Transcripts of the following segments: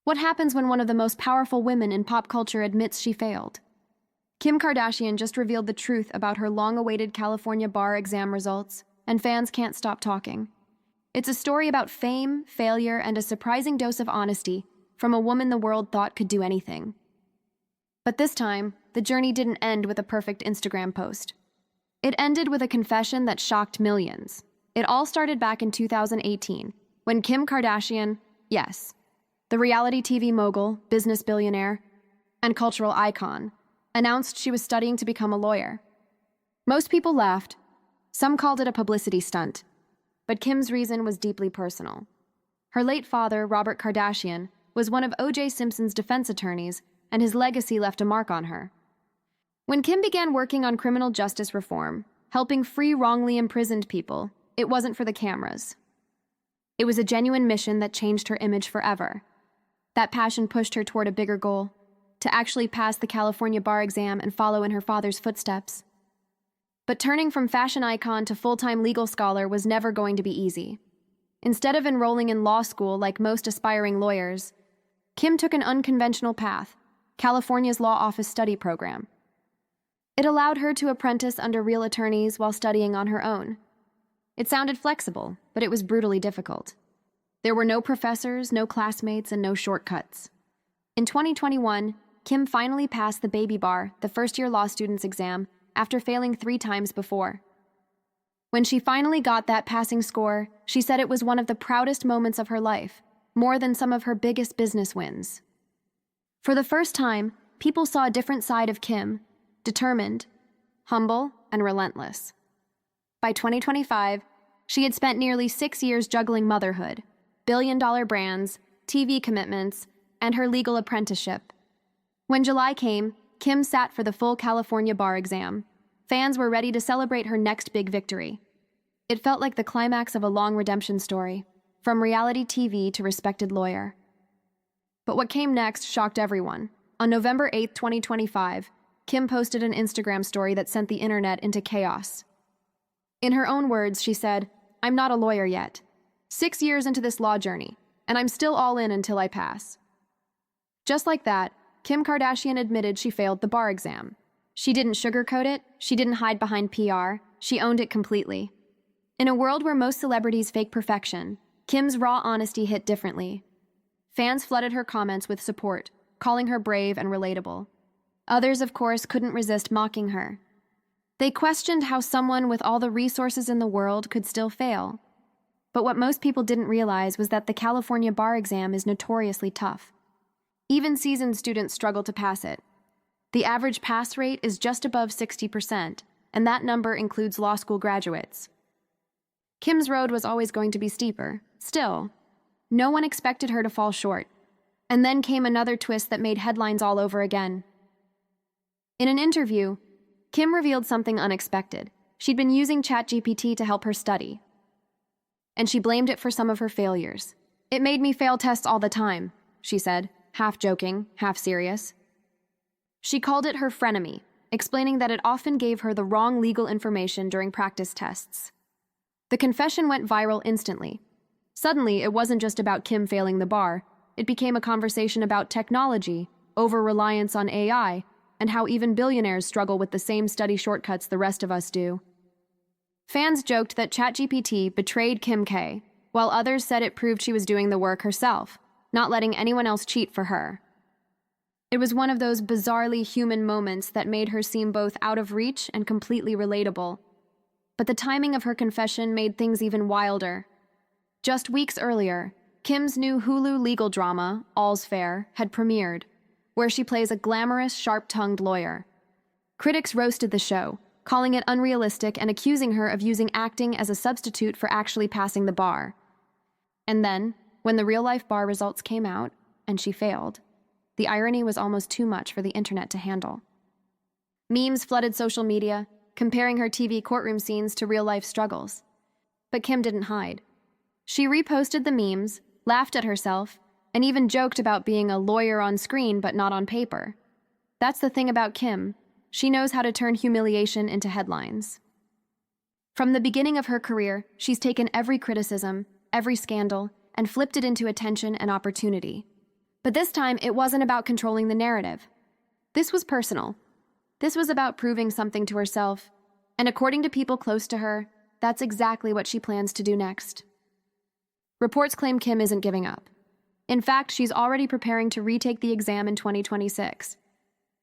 What happens when one of the most powerful women in pop culture admits she failed? Kim Kardashian just revealed the truth about her long-awaited California bar exam results, and fans can't stop talking. It's a story about fame, failure, and a surprising dose of honesty from a woman the world thought could do anything. But this time, the journey didn't end with a perfect Instagram post. It ended with a confession that shocked millions. It all started back in 2018, when Kim Kardashian, yes, the reality TV mogul, business billionaire, and cultural icon, announced she was studying to become a lawyer. Most people laughed. Some called it a publicity stunt. But Kim's reason was deeply personal. Her late father, Robert Kardashian, was one of O.J. Simpson's defense attorneys, and his legacy left a mark on her. When Kim began working on criminal justice reform, helping free wrongly imprisoned people, it wasn't for the cameras. It was a genuine mission that changed her image forever. That passion pushed her toward a bigger goal, to actually pass the California bar exam and follow in her father's footsteps. But turning from fashion icon to full-time legal scholar was never going to be easy. Instead of enrolling in law school like most aspiring lawyers, Kim took an unconventional path, California's law office study program. It allowed her to apprentice under real attorneys while studying on her own. It sounded flexible, but it was brutally difficult. There were no professors, no classmates, and no shortcuts. In 2021, Kim finally passed the baby bar, the first-year law student's exam, after failing 3 times before. When she finally got that passing score, she said it was one of the proudest moments of her life, more than some of her biggest business wins. For the first time, people saw a different side of Kim, determined, humble, and relentless. By 2025, she had spent nearly 6 years juggling motherhood, billion-dollar brands, TV commitments, and her legal apprenticeship. When July came, Kim sat for the full California bar exam. Fans were ready to celebrate her next big victory. It felt like the climax of a long redemption story, from reality TV to respected lawyer. But what came next shocked everyone. On November 8, 2025, Kim posted an Instagram story that sent the internet into chaos. In her own words, she said, "I'm not a lawyer yet. 6 years into this law journey, and I'm still all in until I pass." Just like that, Kim Kardashian admitted she failed the bar exam. She didn't sugarcoat it, she didn't hide behind PR, she owned it completely. In a world where most celebrities fake perfection, Kim's raw honesty hit differently. Fans flooded her comments with support, calling her brave and relatable. Others, of course, couldn't resist mocking her. They questioned how someone with all the resources in the world could still fail. But what most people didn't realize was that the California bar exam is notoriously tough. Even seasoned students struggle to pass it. The average pass rate is just above 60%, and that number includes law school graduates. Kim's road was always going to be steeper. Still, no one expected her to fall short. And then came another twist that made headlines all over again. In an interview, Kim revealed something unexpected. She'd been using ChatGPT to help her study. And she blamed it for some of her failures. "It made me fail tests all the time," she said, half joking, half serious. She called it her frenemy, explaining that it often gave her the wrong legal information during practice tests. The confession went viral instantly. Suddenly, it wasn't just about Kim failing the bar. It became a conversation about technology, over-reliance on AI, and how even billionaires struggle with the same study shortcuts the rest of us do. Fans joked that ChatGPT betrayed Kim K, while others said it proved she was doing the work herself, not letting anyone else cheat for her. It was one of those bizarrely human moments that made her seem both out of reach and completely relatable. But the timing of her confession made things even wilder. Just weeks earlier, Kim's new Hulu legal drama, All's Fair, had premiered, where she plays a glamorous, sharp-tongued lawyer. Critics roasted the show, calling it unrealistic and accusing her of using acting as a substitute for actually passing the bar. And then, when the real-life bar results came out, and she failed, the irony was almost too much for the internet to handle. Memes flooded social media, comparing her TV courtroom scenes to real-life struggles. But Kim didn't hide. She reposted the memes, laughed at herself, and even joked about being a lawyer on screen but not on paper. That's the thing about Kim. She knows how to turn humiliation into headlines. From the beginning of her career, she's taken every criticism, every scandal, and flipped it into attention and opportunity. But this time, it wasn't about controlling the narrative. This was personal. This was about proving something to herself, and according to people close to her, that's exactly what she plans to do next. Reports claim Kim isn't giving up. In fact, she's already preparing to retake the exam in 2026.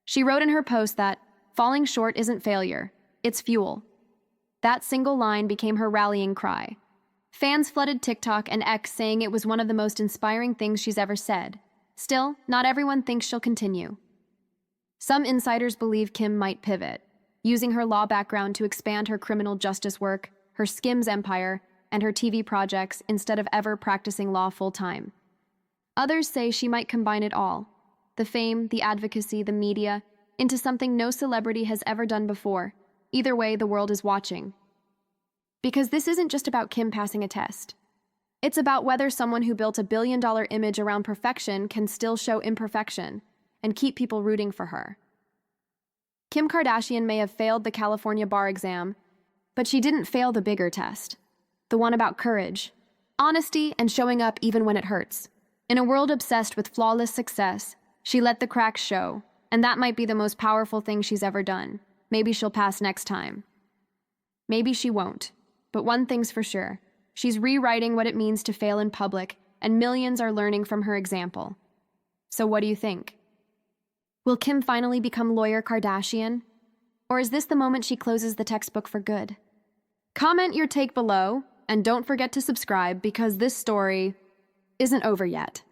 She wrote in her post that falling short isn't failure, it's fuel. That single line became her rallying cry. Fans flooded TikTok and X saying it was one of the most inspiring things she's ever said. Still, not everyone thinks she'll continue. Some insiders believe Kim might pivot, using her law background to expand her criminal justice work, her Skims empire, and her TV projects instead of ever practicing law full-time. Others say she might combine it all, the fame, the advocacy, the media, into something no celebrity has ever done before. Either way, the world is watching. Because this isn't just about Kim passing a test. It's about whether someone who built a billion-dollar image around perfection can still show imperfection and keep people rooting for her. Kim Kardashian may have failed the California bar exam, but she didn't fail the bigger test, the one about courage, honesty, and showing up even when it hurts. In a world obsessed with flawless success, she let the cracks show, and that might be the most powerful thing she's ever done. Maybe she'll pass next time. Maybe she won't, but one thing's for sure. She's rewriting what it means to fail in public, and millions are learning from her example. So what do you think? Will Kim finally become Lawyer Kardashian? Or is this the moment she closes the textbook for good? Comment your take below, and don't forget to subscribe because this story isn't over yet.